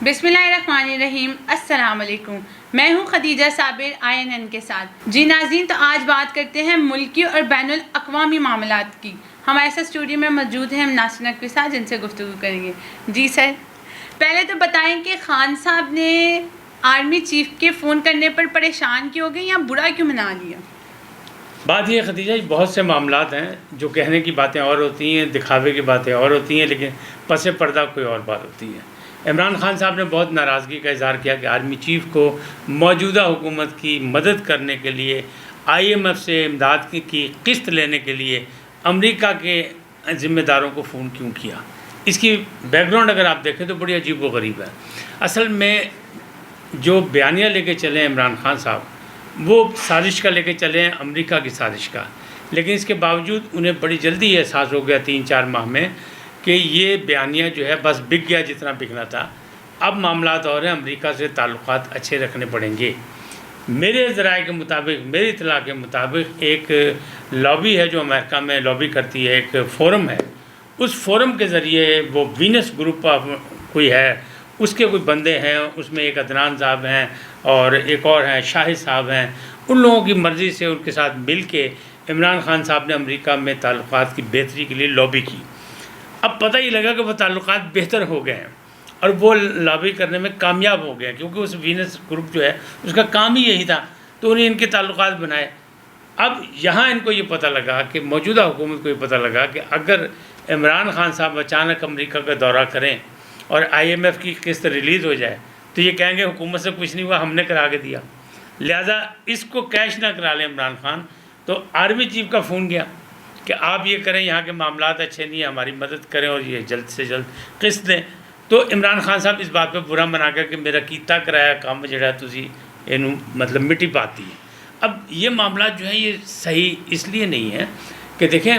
بسم اللہ الرحمن الرحیم۔ السلام علیکم، میں ہوں خدیجہ صابر INN کے ساتھ۔ جی ناظرین، تو آج بات کرتے ہیں ملکی اور بین الاقوامی معاملات کی۔ ہمارے ساتھ اسٹوڈیو میں موجود ہیں ناصر نقوی کے ساتھ، جن سے گفتگو کریں گے۔ جی سر، پہلے تو بتائیں کہ خان صاحب نے آرمی چیف کے فون کرنے پر پریشان کیوں ہو گئے یا برا کیوں منا لیا؟ بات یہ خدیجہ، بہت سے معاملات ہیں جو کہنے کی باتیں اور ہوتی ہیں، دکھاوے کی باتیں اور ہوتی ہیں، لیکن پس پردہ کوئی اور بات ہوتی ہے۔ عمران خان صاحب نے بہت ناراضگی کا اظہار کیا کہ آرمی چیف کو موجودہ حکومت کی مدد کرنے کے لیے، IMF سے امداد کی قسط لینے کے لیے امریکہ کے ذمہ داروں کو فون کیوں کیا۔ اس کی بیک گراؤنڈ اگر آپ دیکھیں تو بڑی عجیب و غریب ہے۔ اصل میں جو بیانیہ لے کے چلے عمران خان صاحب، وہ سازش کا لے کے چلے ہیں، امریکہ کی سازش کا، لیکن اس کے باوجود انہیں بڑی جلدی یہ احساس ہو گیا 3-4 ماہ میں کہ یہ بیانیہ جو ہے بس بک گیا جتنا بکنا تھا۔ اب معاملات اور ہیں، امریکہ سے تعلقات اچھے رکھنے پڑیں گے۔ میرے ذرائع کے مطابق، میری اطلاع کے مطابق، ایک لابی ہے جو امریکہ میں لابی کرتی ہے، ایک فورم ہے، اس فورم کے ذریعے وہ وینس گروپ آف کوئی ہے، اس کے کوئی بندے ہیں، اس میں ایک عدنان صاحب ہیں اور ایک اور ہیں شاہد صاحب ہیں، ان لوگوں کی مرضی سے ان کے ساتھ مل کے عمران خان صاحب نے امریکہ میں تعلقات کی بہتری کے لیے لابی کی۔ اب پتہ ہی لگا کہ وہ تعلقات بہتر ہو گئے ہیں اور وہ لابی کرنے میں کامیاب ہو گئے ہیں، کیونکہ اس وینس گروپ جو ہے اس کا کام ہی یہی تھا، تو انہیں ان کے تعلقات بنائے۔ اب یہاں ان کو یہ پتہ لگا کہ موجودہ حکومت کو یہ پتہ لگا کہ اگر عمران خان صاحب اچانک امریکہ کا دورہ کریں اور IMF کی قسط ریلیز ہو جائے تو یہ کہیں گے حکومت سے کچھ نہیں ہوا، ہم نے کرا کے دیا، لہٰذا اس کو کیش نہ کرا لیں عمران خان۔ تو آرمی چیف کا فون گیا کہ آپ یہ کریں، یہاں کے معاملات اچھے نہیں ہیں، ہماری مدد کریں اور یہ جلد سے جلد قسط دیں۔ تو عمران خان صاحب اس بات پہ برا منا کر کہ میرا کیتا کرایا کام جڑا تسی اینو مطلب مٹی پاتی ہے۔ اب یہ معاملات جو ہیں یہ صحیح اس لیے نہیں ہے کہ دیکھیں،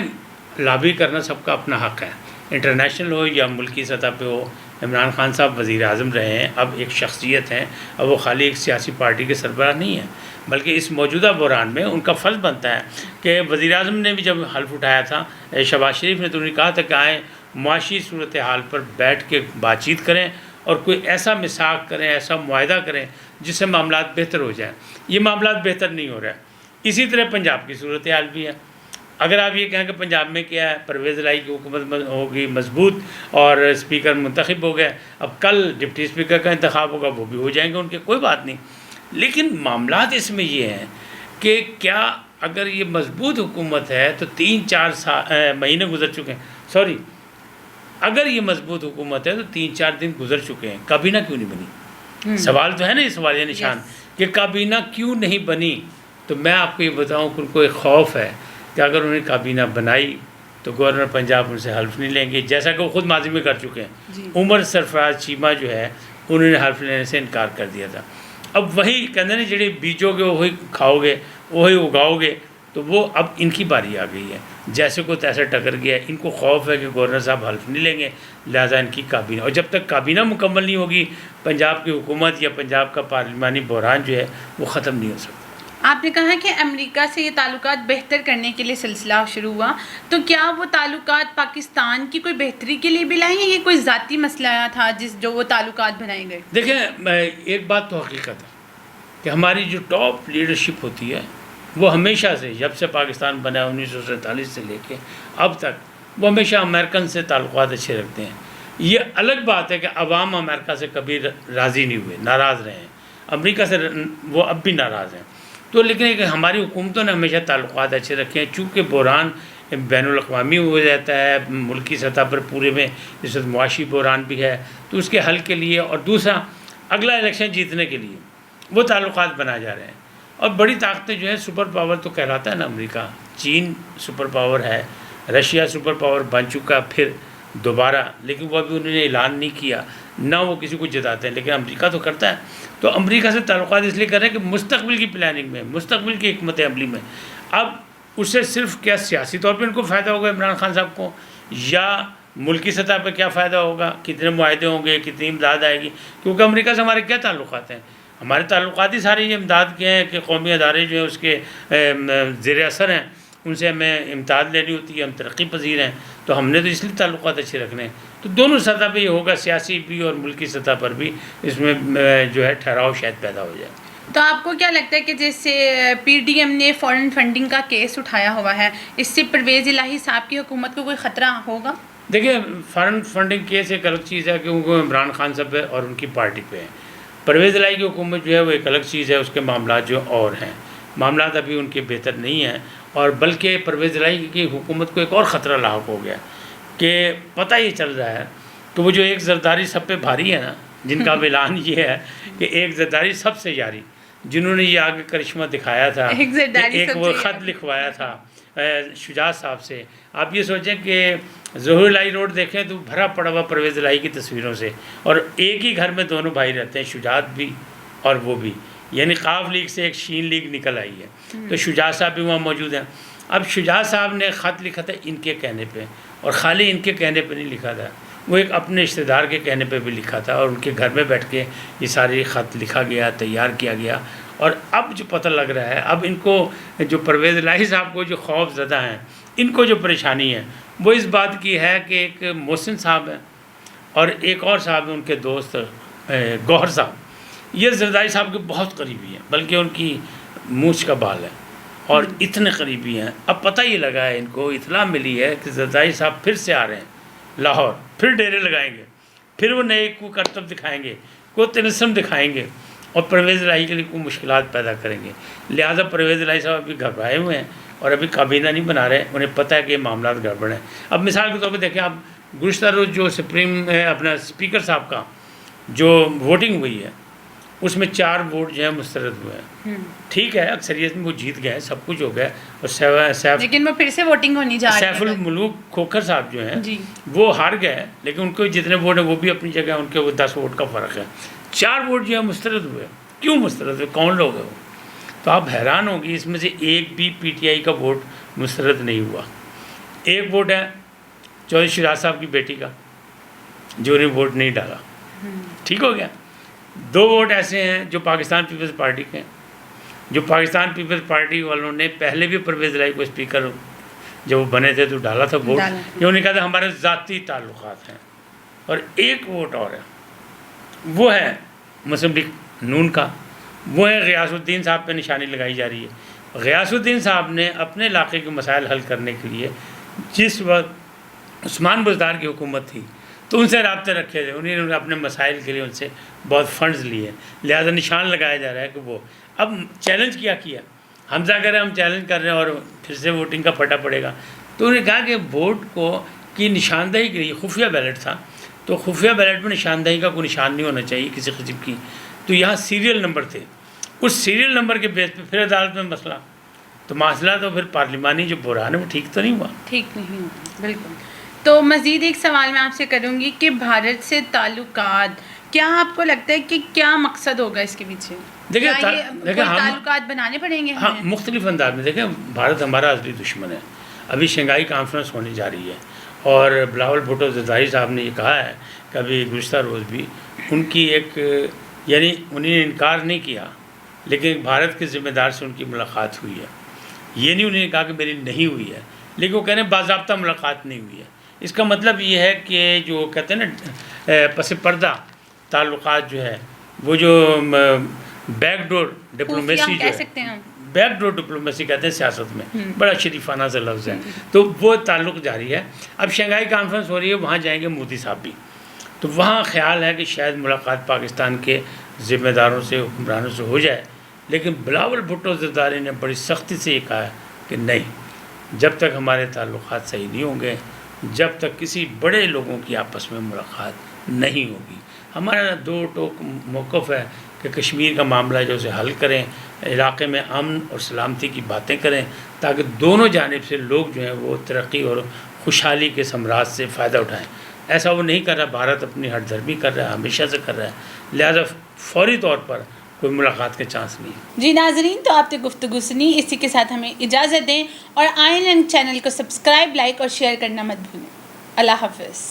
لابی کرنا سب کا اپنا حق ہے، انٹرنیشنل ہو یا ملکی سطح پہ ہو۔ عمران خان صاحب وزیر اعظم رہے ہیں، اب ایک شخصیت ہیں، اب وہ خالی ایک سیاسی پارٹی کے سربراہ نہیں ہیں، بلکہ اس موجودہ بحران میں ان کا فرض بنتا ہے کہ وزیر اعظم نے بھی جب حلف اٹھایا تھا شہباز شریف نے، تو انہوں نے کہا تھا کہ آئیں معاشی صورتحال پر بیٹھ کے بات چیت کریں اور کوئی ایسا میثاق کریں، ایسا معاہدہ کریں جس سے معاملات بہتر ہو جائیں۔ یہ معاملات بہتر نہیں ہو رہا ہے۔ اسی طرح پنجاب کی صورتحال بھی ہے۔ اگر آپ یہ کہیں کہ پنجاب میں کیا ہے، پرویز الہی کی حکومت ہوگی مضبوط اور اسپیکر منتخب ہو گئے، اب کل ڈپٹی اسپیکر کا انتخاب ہوگا، وہ بھی ہو جائیں گے ان کے، کوئی بات نہیں۔ لیکن معاملات اس میں یہ ہیں کہ کیا اگر یہ مضبوط حکومت ہے تو 3-4 مہینے گزر چکے ہیں، اگر یہ مضبوط حکومت ہے تو 3-4 دن گزر چکے ہیں، کابینہ کیوں نہیں بنی؟ سوال تو ہے نا، یہ سوالیہ نشان کہ کابینہ کیوں نہیں بنی۔ تو میں آپ کو یہ بتاؤں کہ ان کو ایک خوف ہے کہ اگر انہوں نے کابینہ بنائی تو گورنر پنجاب ان سے حلف نہیں لیں گے، جیسا کہ وہ خود ماضی میں کر چکے ہیں۔ عمر سرفراز چیمہ جو ہے انہوں نے حلف لینے سے انکار کر دیا تھا۔ اب وہی کہتے ہیں نا، جڑے بیجو گے وہی کھاؤ گے، وہی اگاؤ گے، تو وہ اب ان کی باری آ گئی ہے، جیسے کو تیسے ٹکر گیا ہے۔ ان کو خوف ہے کہ گورنر صاحب حلف نہیں لیں گے، لہٰذا ان کی کابینہ، اور جب تک کابینہ مکمل نہیں ہوگی پنجاب کی حکومت یا پنجاب کا پارلیمانی بحران جو ہے وہ ختم نہیں ہو سکتا۔ آپ نے کہا کہ امریکہ سے یہ تعلقات بہتر کرنے کے لیے سلسلہ شروع ہوا، تو کیا وہ تعلقات پاکستان کی کوئی بہتری کے لیے بھی لائیں یا یہ کوئی ذاتی مسئلہ تھا جو وہ تعلقات بنائے گئے؟ دیکھیں، ایک بات تو حقیقت ہے کہ ہماری جو ٹاپ لیڈرشپ ہوتی ہے وہ ہمیشہ سے، جب سے پاکستان بنا 1947 سے لے کے اب تک، وہ ہمیشہ امریکن سے تعلقات اچھے رکھتے ہیں۔ یہ الگ بات ہے کہ عوام امریکہ سے کبھی راضی نہیں ہوئے، ناراض رہے ہیں، امریکہ سے وہ اب بھی ناراض ہیں۔ تو لیکن ایک ہماری حکومتوں نے ہمیشہ تعلقات اچھے رکھے ہیں، چونکہ بحران بین الاقوامی ہو جاتا ہے، ملکی سطح پر پورے میں اس وقت معاشی بحران بھی ہے، تو اس کے حل کے لیے، اور دوسرا اگلا الیکشن جیتنے کے لیے وہ تعلقات بنائے جا رہے ہیں۔ اور بڑی طاقتیں جو ہیں، سپر پاور تو کہلاتا ہے نا امریکہ، چین سپر پاور ہے، رشیا سپر پاور بن چکا پھر دوبارہ، لیکن وہ ابھی انہوں نے اعلان نہیں کیا، نہ وہ کسی کو جتاتے ہیں، لیکن امریکہ تو کرتا ہے۔ تو امریکہ سے تعلقات اس لیے کر رہے ہیں کہ مستقبل کی پلاننگ میں، مستقبل کی حکمت عملی میں، اب اس سے صرف کیا سیاسی طور پہ ان کو فائدہ ہوگا عمران خان صاحب کو، یا ملکی سطح پہ کیا فائدہ ہوگا، کتنے معاہدے ہوں گے، کتنی امداد آئے گی، کیونکہ امریکہ سے ہمارے کیا تعلقات ہیں؟ ہمارے تعلقات ہی سارے یہ امداد کے ہیں کہ قومی ادارے جو ہیں اس کے زیر اثر ہیں، ان سے ہمیں امداد لینی ہوتی ہے، ہم ترقی پذیر ہیں، تو ہم نے تو اس لیے تعلقات اچھے رکھنے ہیں۔ تو تو دونوں سطح پہ یہ ہوگا، سیاسی بھی اور ملکی سطح پر بھی اس میں جو ہے ٹھہراؤ شاید پیدا ہو جائے۔ تو آپ کو کیا لگتا ہے کہ جیسے پی ڈی ایم نے فارن فنڈنگ کا کیس اٹھایا ہوا ہے، اس سے پرویز الہی صاحب کی حکومت کو کوئی خطرہ ہوگا؟ دیکھیں فارن فنڈنگ کیس ایک الگ چیز ہے کہ وہ عمران خان صاحب پہ اور ان کی پارٹی پہ ہے۔ پرویز الہی کی حکومت جو ہے وہ ایک الگ چیز ہے، اس کے معاملات جو اور ہیں، معاملات ابھی ان کے بہتر نہیں ہیں، اور بلکہ پرویز الہی کی حکومت کو ایک اور خطرہ لاحق ہو گیا کہ پتہ یہ چل رہا ہے کہ وہ جو ایک زرداری سب پہ بھاری ہے نا، جن کا اعلان یہ ہے کہ ایک زرداری سب سے جاری، جنہوں نے یہ آگے کرشمہ دکھایا تھا، ایک وہ خط لکھوایا تھا شجاعت صاحب سے۔ آپ یہ سوچیں کہ ظہور الہی روڈ دیکھیں تو بھرا پڑا ہوا پرویز الہی کی تصویروں سے، اور ایک ہی گھر میں دونوں بھائی رہتے ہیں، شجاعت بھی اور وہ بھی، یعنی قاف لیگ سے ایک شین لیگ نکل آئی ہے، تو شجاعت صاحب بھی وہاں موجود ہیں۔ اب شجاعت صاحب نے خط لکھا تھا ان کے کہنے پہ، اور خالی ان کے کہنے پہ نہیں لکھا تھا، وہ ایک اپنے رشتہ دار کے کہنے پہ بھی لکھا تھا، اور ان کے گھر میں بیٹھ کے یہ ساری خط لکھا گیا، تیار کیا گیا۔ اور اب جو پتہ لگ رہا ہے، اب ان کو جو پرویز الہی صاحب کو جو خوف زدہ ہیں، ان کو جو پریشانی ہے وہ اس بات کی ہے کہ ایک محسن صاحب ہیں اور ایک اور صاحب ہیں ان کے دوست گوہر صاحب، یہ زرداری صاحب کے بہت قریبی ہیں، بلکہ ان کی مونچھ کا بال ہے اور اتنے قریبی ہیں۔ اب پتہ یہ لگا ہے، ان کو اطلاع ملی ہے کہ زرداری صاحب پھر سے آ رہے ہیں لاہور، پھر ڈیرے لگائیں گے، پھر وہ نئے کو کرتب دکھائیں گے، کوئی طلسم دکھائیں گے، اور پرویز الہی کے لیے کوئی مشکلات پیدا کریں گے۔ لہٰذا پرویز الہی صاحب ابھی گھبرائے ہوئے ہیں اور ابھی کابینہ نہیں بنا رہے، انہیں پتہ ہے کہ یہ معاملات گڑبڑ ہیں۔ اب مثال کے طور پہ دیکھیں، آپ گزشتہ روز جو اپنا اسپیکر صاحب کا جو ووٹنگ ہوئی ہے، اس میں 4 ووٹ جو ہیں مسترد ہوئے ہیں، ٹھیک ہے، اکثریت میں وہ جیت گئے، سب کچھ ہو گیا، اور لیکن وہ پھر سے ووٹنگ ہونی جا رہی ہے۔ سیف الملوک کھوکھر صاحب جو ہیں جی، وہ ہار گئے، لیکن ان کو جتنے ووٹ ہیں وہ بھی اپنی جگہ، ان کے وہ 10 ووٹ کا فرق ہے۔ 4 ووٹ جو ہے مسترد ہوئے، کیوں مسترد ہوئے، کون لوگ ہیں وہ؟ تو آپ حیران ہوں گی، اس میں سے ایک بھی پی ٹی آئی کا ووٹ مسترد نہیں ہوا۔ ایک ووٹ ہے چودھری شجاعت صاحب کی بیٹی کا، جو انہیں ووٹ نہیں ڈالا، ٹھیک ہو گیا۔ 2 ووٹ ایسے ہیں جو پاکستان پیپلز پارٹی کے ہیں، جو پاکستان پیپلز پارٹی والوں نے پہلے بھی پرویز الہی کو اسپیکر جب وہ بنے تھے تو ڈالا تھا ووٹ، یہ انہوں نے کہا تھا ہمارے ذاتی تعلقات ہیں۔ اور ایک ووٹ اور ہے، وہ ہے مسلم لیگ نون کا، وہ ہے غیاث الدین صاحب پہ نشانی لگائی جا رہی ہے۔ غیاث الدین صاحب نے اپنے علاقے کے مسائل حل کرنے کے لیے، جس وقت عثمان بزدار کی حکومت تھی تو ان سے رابطے رکھے تھے، انہوں نے اپنے مسائل کے لیے ان سے بہت فنڈز لیے، لہذا نشان لگایا جا رہا ہے کہ وہ اب چیلنج کیا حمزہ کہہ رہے ہیں ہم چیلنج کر رہے ہیں اور پھر سے ووٹنگ کا پھٹا پڑے گا۔ تو انہوں نے کہا کہ ووٹ کی نشاندہی کے لیے خفیہ بیلٹ تھا، تو خفیہ بیلٹ میں نشاندہی کا کوئی نشان نہیں ہونا چاہیے کسی قسم کی، تو یہاں سیریل نمبر تھے، اس سیریل نمبر کے بیس پہ پھر عدالت میں مسئلہ، تو مسئلہ تو پھر پارلیمانی جو بحران ہے وہ ٹھیک تو نہیں ہوا، ٹھیک نہیں ہوا، بالکل۔ تو مزید ایک سوال میں آپ سے کروں گی کہ بھارت سے تعلقات، کیا آپ کو لگتا ہے کہ کیا مقصد ہوگا اس کے پیچھے؟ دیکھیں تعلقات بنانے پڑیں گے ہاں مختلف انداز میں۔ دیکھیں بھارت ہمارا اصلی دشمن ہے، ابھی شنگھائی کانفرنس ہونے جا رہی ہے، اور بلاول بھٹو زرداری صاحب نے یہ کہا ہے کہ ابھی گزشتہ روز بھی ان کی ایک، یعنی انہوں نے انکار نہیں کیا، لیکن بھارت کے ذمہ دار سے ان کی ملاقات ہوئی ہے، یہ نہیں انہوں نے کہا کہ میری نہیں ہوئی ہے، لیکن وہ کہہ رہے ہیں باضابطہ ملاقات نہیں ہوئی ہے۔ اس کا مطلب یہ ہے کہ جو کہتے ہیں نا پس پردہ تعلقات جو ہے، وہ جو بیک ڈور ڈپلومیسی جو ہے، بیک ڈور ڈپلومیسی کہتے ہیں سیاست میں، بڑا شریفانہ سے لفظ ہے، تو وہ تعلق جاری ہے۔ اب شنگھائی کانفرنس ہو رہی ہے، وہاں جائیں گے مودی صاحب بھی، تو وہاں خیال ہے کہ شاید ملاقات پاکستان کے ذمہ داروں سے، حکمرانوں سے ہو جائے، لیکن بلاول بھٹو زرداری نے بڑی سختی سے یہ کہا ہے کہ نہیں، جب تک ہمارے تعلقات صحیح نہیں ہوں گے، جب تک کسی بڑے لوگوں کی آپس میں ملاقات نہیں ہوگی۔ ہمارا 2 ٹوک موقف ہے کہ کشمیر کا معاملہ جو اسے حل کریں، علاقے میں امن اور سلامتی کی باتیں کریں، تاکہ دونوں جانب سے لوگ جو ہیں وہ ترقی اور خوشحالی کے ثمرات سے فائدہ اٹھائیں۔ ایسا وہ نہیں کر رہا، بھارت اپنی ہٹ دھرمی کر رہا ہے، ہمیشہ سے کر رہا ہے، لہذا فوری طور پر کوئی ملاقات کے چانس نہیں ہے۔ جی ناظرین، تو آپ نے گفتگو سنی، اسی کے ساتھ ہمیں اجازت دیں، اور INN چینل کو سبسکرائب، لائک اور شیئر کرنا مت بھولیں۔ اللہ حافظ۔